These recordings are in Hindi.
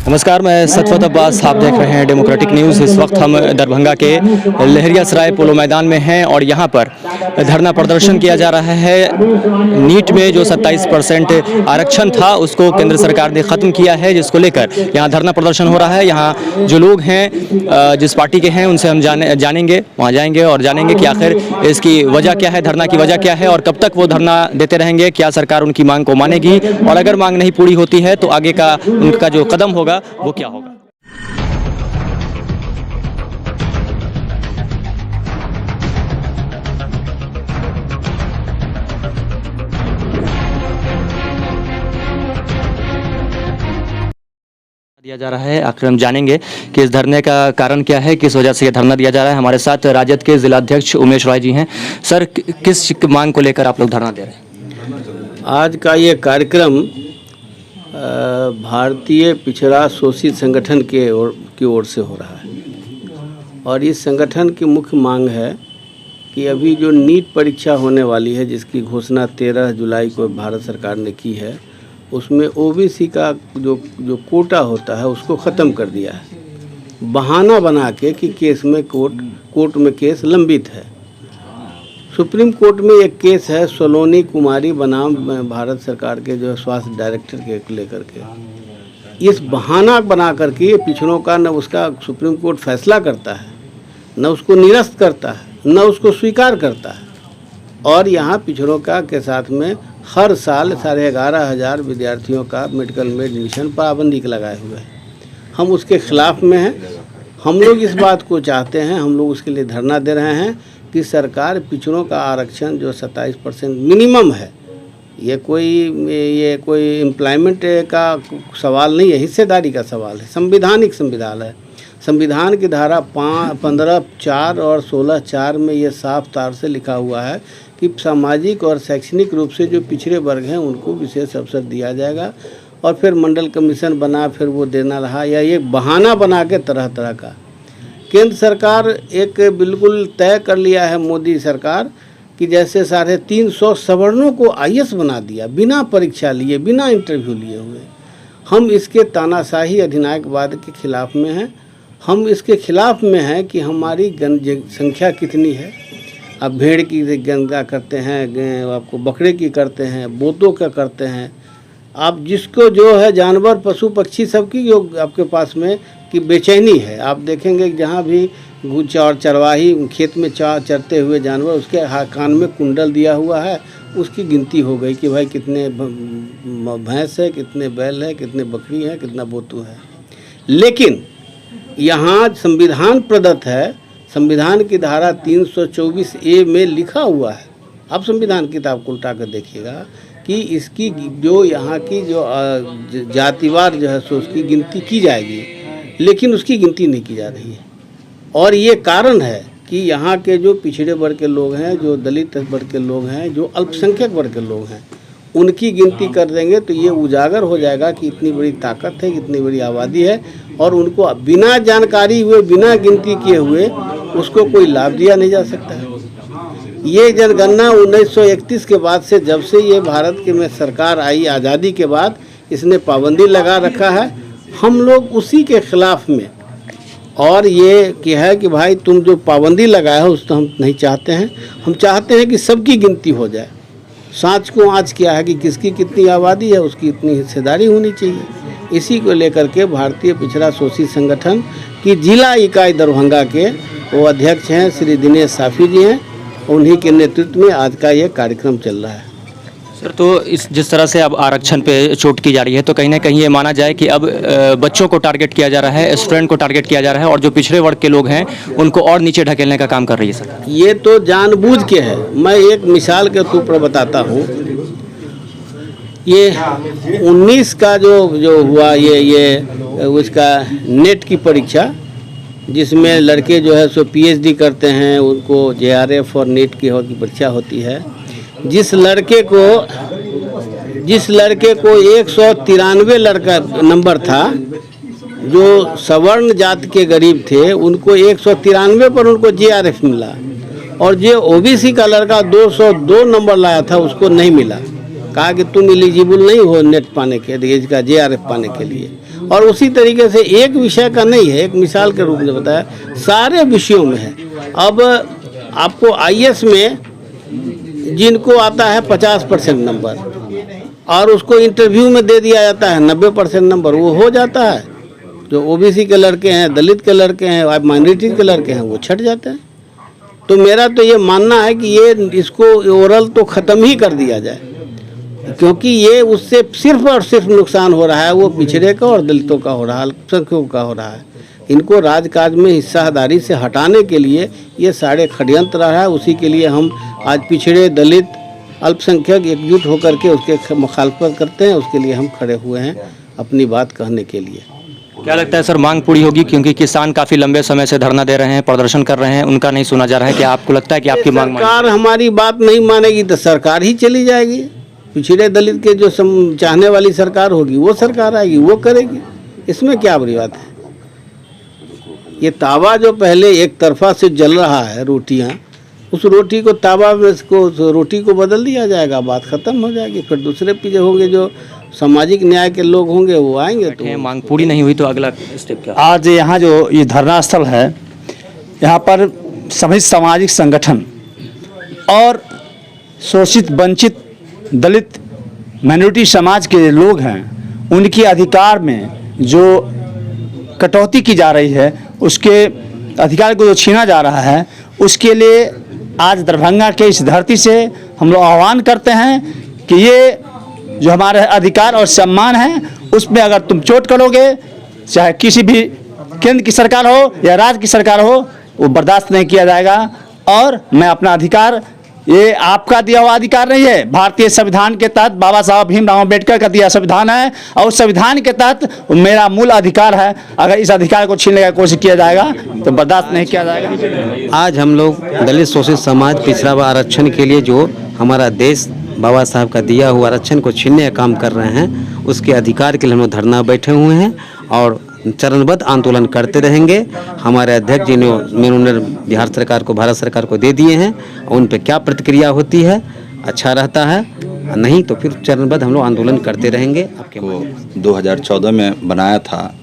नमस्कार, मैं सतवत अब्बास, आप देख रहे हैं डेमोक्रेटिक न्यूज़। इस वक्त हम दरभंगा के लहरिया सराय पोलो मैदान में हैं और यहाँ पर धरना प्रदर्शन किया जा रहा है। नीट में जो 27% आरक्षण था उसको केंद्र सरकार ने ख़त्म किया है, जिसको लेकर यहाँ धरना प्रदर्शन हो रहा है। यहाँ जो लोग हैं, जिस पार्टी के हैं, उनसे हम जानेंगे, वहाँ जाएंगे और जानेंगे कि आखिर इसकी वजह क्या है, धरना की वजह क्या है और कब तक वो धरना देते रहेंगे। क्या सरकार उनकी मांग को मानेगी और अगर मांग नहीं पूरी होती है तो आगे का उनका जो कदम होगा वो क्या होगा। दिया जा रहा है, आखिर हम जानेंगे कि इस धरने का कारण क्या है, किस वजह से ये धरना दिया जा रहा है। हमारे साथ राजद के जिलाध्यक्ष उमेश राय जी हैं। सर, किस मांग को लेकर आप लोग धरना दे रहे हैं? आज का ये कार्यक्रम भारतीय पिछड़ा शोषित संगठन की ओर से हो रहा है और इस संगठन की मुख्य मांग है कि अभी जो नीट परीक्षा होने वाली है, जिसकी घोषणा 13 जुलाई को भारत सरकार ने की है, उसमें ओबीसी का जो कोटा होता है उसको ख़त्म कर दिया है, बहाना बना के कि केस में कोर्ट में केस लंबित है। सुप्रीम कोर्ट में एक केस है सलोनी कुमारी बनाम भारत सरकार के जो स्वास्थ्य डायरेक्टर के लेकर के। इस बहाना बना करके ये पिछड़ों का न उसका सुप्रीम कोर्ट फैसला करता है, न उसको निरस्त करता है, न उसको स्वीकार करता है। और यहाँ पिछड़ों का के साथ में हर साल 11,500 विद्यार्थियों का मेडिकल में एडमिशन पाबंदी लगाए हुए है। हम उसके खिलाफ में हैं। हम लोग इस बात को चाहते हैं, हम लोग उसके लिए धरना दे रहे हैं कि सरकार पिछड़ों का आरक्षण जो 27% मिनिमम है, ये कोई एम्प्लॉयमेंट का सवाल नहीं है, हिस्सेदारी का सवाल है, संविधानिक संविधान है। संविधान की धारा 15, 4 और 16, 4 में ये साफ तौर से लिखा हुआ है कि सामाजिक और शैक्षणिक रूप से जो पिछड़े वर्ग हैं उनको विशेष अवसर दिया जाएगा। और फिर मंडल कमीशन बना, फिर वो देना रहा, या ये बहाना बना के तरह तरह का। केंद्र सरकार एक बिल्कुल तय कर लिया है, मोदी सरकार, कि जैसे 350 सवर्णों को आईएएस बना दिया, बिना परीक्षा लिए, बिना इंटरव्यू लिए हुए। हम इसके तानाशाही अधिनायकवाद के खिलाफ में हैं। हम इसके खिलाफ में हैं कि हमारी संख्या कितनी है। अब भेड़ की गणना करते हैं, आपको बकरे की करते हैं, बोतों का करते हैं। आप जिसको जो है जानवर, पशु पक्षी सबकी जो आपके पास में की बेचैनी है। आप देखेंगे कि जहाँ भी चरवाही खेत में चरते हुए जानवर, उसके कान में कुंडल दिया हुआ है, उसकी गिनती हो गई कि भाई कितने भैंस है, कितने बैल है, कितने बकरी है, कितना बोतू है। लेकिन यहाँ संविधान प्रदत्त है, संविधान की धारा 324A में लिखा हुआ है। आप संविधान किताब को उल्टा कर देखिएगा कि इसकी जो यहाँ की जो जातिवार जो है सो उसकी गिनती की जाएगी, लेकिन उसकी गिनती नहीं की जा रही है। और ये कारण है कि यहाँ के जो पिछड़े वर्ग के लोग हैं, जो दलित वर्ग के लोग हैं, जो अल्पसंख्यक वर्ग के लोग हैं, उनकी गिनती कर देंगे तो ये उजागर हो जाएगा कि इतनी बड़ी ताकत है, इतनी बड़ी आबादी है, और उनको बिना जानकारी हुए, बिना गिनती किए हुए उसको कोई लाभ दिया नहीं जा सकता है। ये जनगणना 1931 के बाद से, जब से ये भारत के में सरकार आई आज़ादी के बाद, इसने पाबंदी लगा रखा है। हम लोग उसी के खिलाफ में, और ये क्या है कि भाई तुम जो पाबंदी लगाया है उसको हम नहीं चाहते हैं। हम चाहते हैं कि सबकी गिनती हो जाए। सांच को आँच क्या है कि किसकी कितनी आबादी है, उसकी इतनी हिस्सेदारी होनी चाहिए। इसी को लेकर के भारतीय पिछड़ा शोषित संगठन की जिला इकाई दरभंगा के वो अध्यक्ष हैं श्री दिनेश साफी जी हैं, उन्हीं के नेतृत्व में आज का ये कार्यक्रम चल रहा है। सर, तो जिस तरह से अब आरक्षण पे चोट की जा रही है, तो कहीं ना कहीं ये माना जाए कि अब बच्चों को टारगेट किया जा रहा है, स्टूडेंट को टारगेट किया जा रहा है, और जो पिछड़े वर्ग के लोग हैं उनको और नीचे ढकेलने का काम कर रही है सरकार। ये तो जानबूझ के है। मैं एक मिसाल के तौर पर बताता हूँ। ये 19 का जो हुआ ये उसका नेट की परीक्षा, जिसमें लड़के जो है सो PhD करते हैं, उनको JRF और नेट की परीक्षा होती है। जिस लड़के को 193 लड़का नंबर था, जो सवर्ण जात के गरीब थे, उनको 193 पर उनको JRF मिला, और जो OBC का लड़का 202 नंबर लाया था उसको नहीं मिला। कहा कि तुम एलिजिबल नहीं हो नेट पाने के लिए, इसका JRF पाने के लिए। और उसी तरीके से एक विषय का नहीं है, एक मिसाल के रूप में बताया, सारे विषयों में है। अब आपको आईएएस में जिनको आता है 50% नंबर और उसको इंटरव्यू में दे दिया जाता है 90% नंबर, वो हो जाता है। जो ओबीसी के लड़के हैं, दलित के लड़के हैं, माइनॉरिटी के लड़के हैं, वो छट जाते हैं। तो मेरा तो ये मानना है कि ये इसको ओरल तो ख़त्म ही कर दिया जाए, क्योंकि ये उससे सिर्फ और सिर्फ नुकसान हो रहा है, वो पिछड़े का और दलितों का हो रहा है, अल्पसंख्यकों का हो रहा है। इनको राजकाज में हिस्सेदारी से हटाने के लिए ये सारे षड्यंत्र रहा है। उसी के लिए हम आज पिछड़े, दलित, अल्पसंख्यक एकजुट होकर के उसके मुखालफत करते हैं। उसके लिए हम खड़े हुए हैं अपनी बात कहने के लिए। क्या लगता है सर, मांग पूरी होगी? क्योंकि किसान काफ़ी लंबे समय से धरना दे रहे हैं, प्रदर्शन कर रहे हैं, उनका नहीं सुना जा रहा है। क्या आपको लगता है कि आपकी मांग सरकार हमारी बात नहीं मानेगी तो सरकार ही चली जाएगी? पिछड़े दलित के जो चाहने वाली सरकार होगी वो सरकार आएगी, वो करेगी, इसमें क्या बुरी बात है? ये तावा जो पहले एक तरफा से जल रहा है रोटियां, उस रोटी को तावा में इसको रोटी को बदल दिया जाएगा, बात खत्म हो जाएगी। फिर दूसरे पीछे होंगे जो सामाजिक न्याय के लोग होंगे, वो आएंगे। तो मांग पूरी नहीं हुई तो अगला स्टेप क्या? आज यहाँ जो ये धरना स्थल है, यहाँ पर सभी सामाजिक संगठन और शोषित, वंचित, दलित, माइनॉरिटी समाज के लोग हैं, उनके अधिकार में जो कटौती की जा रही है, उसके अधिकार को जो छीना जा रहा है, उसके लिए आज दरभंगा के इस धरती से हम लोग आह्वान करते हैं कि ये जो हमारे अधिकार और सम्मान है, उसमें अगर तुम चोट करोगे, चाहे किसी भी केंद्र की सरकार हो या राज्य की सरकार हो, वो बर्दाश्त नहीं किया जाएगा। और मैं अपना अधिकार, ये आपका दिया हुआ अधिकार नहीं है, भारतीय संविधान के तहत बाबा साहब भीमराव अम्बेडकर का दिया संविधान है, और उस संविधान के तहत मेरा मूल अधिकार है। अगर इस अधिकार को छीनने का कोशिश किया जाएगा तो बर्दाश्त नहीं किया जाएगा। आज हम लोग दलित शोषित समाज पिछड़ा व आरक्षण के लिए जो हमारा देश बाबा साहब का दिया हुआ आरक्षण को छीनने का काम कर रहे हैं, उसके अधिकार के लिए हम लोग धरना बैठे हुए हैं और चरणबद्ध आंदोलन करते रहेंगे। हमारे अध्यक्ष जी ने मेमोरेंडम बिहार सरकार को, भारत सरकार को दे दिए हैं, और उन पर क्या प्रतिक्रिया होती है, अच्छा रहता है, नहीं तो फिर चरणबद्ध हम लोग आंदोलन करते रहेंगे। आपके को 2014 में बनाया था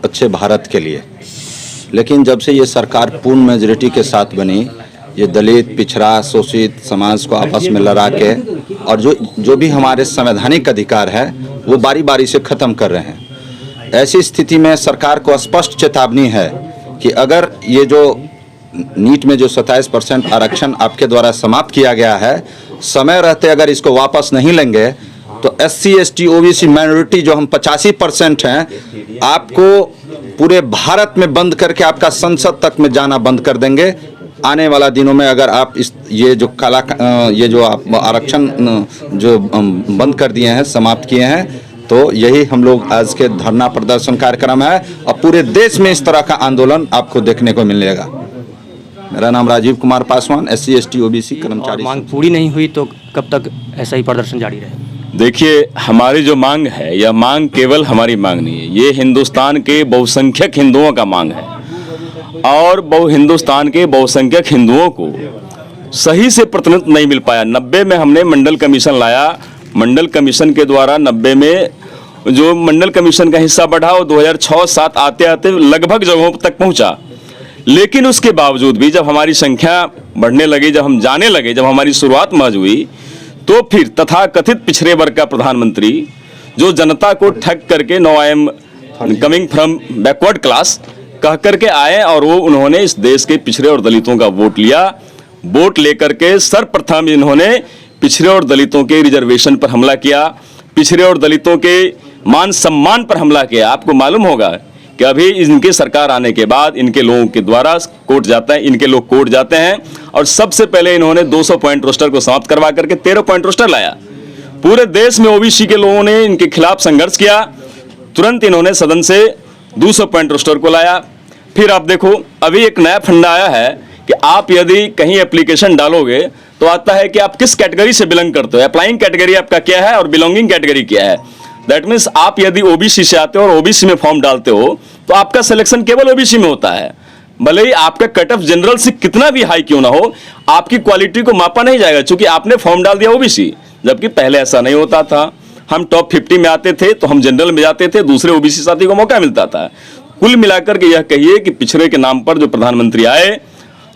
अच्छे भारत के लिए, लेकिन जब से ये सरकार पूर्ण मेजॉरिटी के साथ बनी, ये दलित, पिछड़ा, शोषित समाज को आपस में लड़ा के और जो भी हमारे संवैधानिक अधिकार है वो बारी बारी से ख़त्म कर रहे हैं। ऐसी स्थिति में सरकार को स्पष्ट चेतावनी है कि अगर ये जो नीट में जो 27% आरक्षण आपके द्वारा समाप्त किया गया है, समय रहते अगर इसको वापस नहीं लेंगे तो SC, ST, OBC माइनॉरिटी जो हम 85% हैं, आपको पूरे भारत में बंद करके आपका संसद तक में जाना बंद कर देंगे। आने वाला दिनों में अगर आप ये जो आप आरक्षण जो बंद कर दिए हैं, समाप्त किए हैं, तो यही हम लोग आज के धरना प्रदर्शन कार्यक्रम है और पूरे देश में इस तरह का आंदोलन आपको देखने को मिलेगा। मेरा नाम Rajiv Kumar Paswan, SC, ST, OBC कर्मचारी। मांग पूरी नहीं हुई तो कब तक ऐसा ही प्रदर्शन जारी रहेगा? देखिए, हमारी जो मांग है, यह मांग केवल हमारी मांग नहीं है, ये हिंदुस्तान के बहुसंख्यक हिंदुओं का मांग है। और हिंदुस्तान के बहुसंख्यक हिंदुओं को सही से प्रतिनिधित्व नहीं मिल पाया। 90 में हमने मंडल कमीशन लाया, मंडल कमीशन के द्वारा 90 में जो मंडल कमीशन का हिस्सा बढ़ा, वो 2006-07 आते आते लगभग जगहों तक पहुंचा। लेकिन उसके बावजूद भी जब हमारी संख्या बढ़ने लगी, जब हम जाने लगे, जब हमारी शुरुआत महज हुई, तो फिर तथाकथित पिछड़े वर्ग का प्रधानमंत्री जो जनता को ठग करके no I am coming from backward class कह करके आए, और वो उन्होंने इस देश के पिछड़े और दलितों का वोट लिया। वोट लेकर के सर्वप्रथम इन्होंने पिछड़े और दलितों के रिजर्वेशन पर हमला किया, पिछड़े और दलितों के मान सम्मान पर हमला किया। आपको मालूम होगा कि अभी इनके सरकार आने के बाद इनके लोगों के द्वारा कोर्ट जाता है, इनके लोग कोर्ट जाते हैं, और सबसे पहले इन्होंने 200 पॉइंट रोस्टर को समाप्त करवा करके 13 पॉइंट रोस्टर लाया। पूरे देश में OBC के लोगों ने इनके खिलाफ संघर्ष किया, तुरंत इन्होंने सदन से 200 पॉइंट रोस्टर को लाया। फिर आप देखो, अभी एक नया फंडा आया है कि आप यदि कहीं एप्लीकेशन डालोगे तो आता है कि आप किस कैटेगरी से बिलोंग करते हो, अप्लाइंग कैटेगरी आपका क्या है और बिलोंगिंग कैटेगरी क्या है। दैट मीन्स आप यदि OBC से आते हो और OBC में फॉर्म डालते हो तो आपका सिलेक्शन केवल OBC में होता है। भले ही आपका कट ऑफ जनरल से कितना भी हाई क्यों ना हो, आपकी क्वालिटी को मापा नहीं जाएगा, क्योंकि आपने फॉर्म डाल दिया OBC, जबकि पहले ऐसा नहीं होता था। हम टॉप 50 में आते थे तो हम जनरल में जाते थे, दूसरे ओबीसी साथी को मौका मिलता था। कुल मिलाकर के यह कहिए कि पिछड़े के नाम पर जो प्रधानमंत्री आए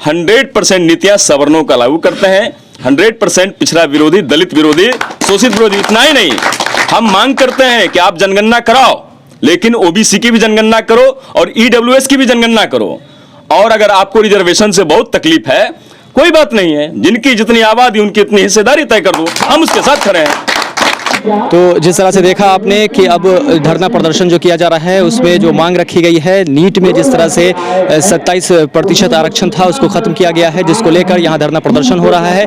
100% नीतियां सवर्णों का लागू करते हैं, 100% पिछड़ा विरोधी, दलित विरोधी, शोषित विरोधी। इतना ही नहीं, हम मांग करते हैं कि आप जनगणना कराओ, लेकिन ओबीसी की भी जनगणना करो और ईडब्ल्यूएस की भी जनगणना करो। और अगर आपको रिजर्वेशन से बहुत तकलीफ है, कोई बात नहीं है, जिनकी जितनी आबादी उनकी इतनी हिस्सेदारी तय कर दो, हम उसके साथ खड़े हैं। तो जिस तरह से देखा आपने कि अब धरना प्रदर्शन जो किया जा रहा है उसमें जो मांग रखी गई है, नीट में जिस तरह से 27% आरक्षण था उसको खत्म किया गया है, जिसको लेकर यहाँ धरना प्रदर्शन हो रहा है।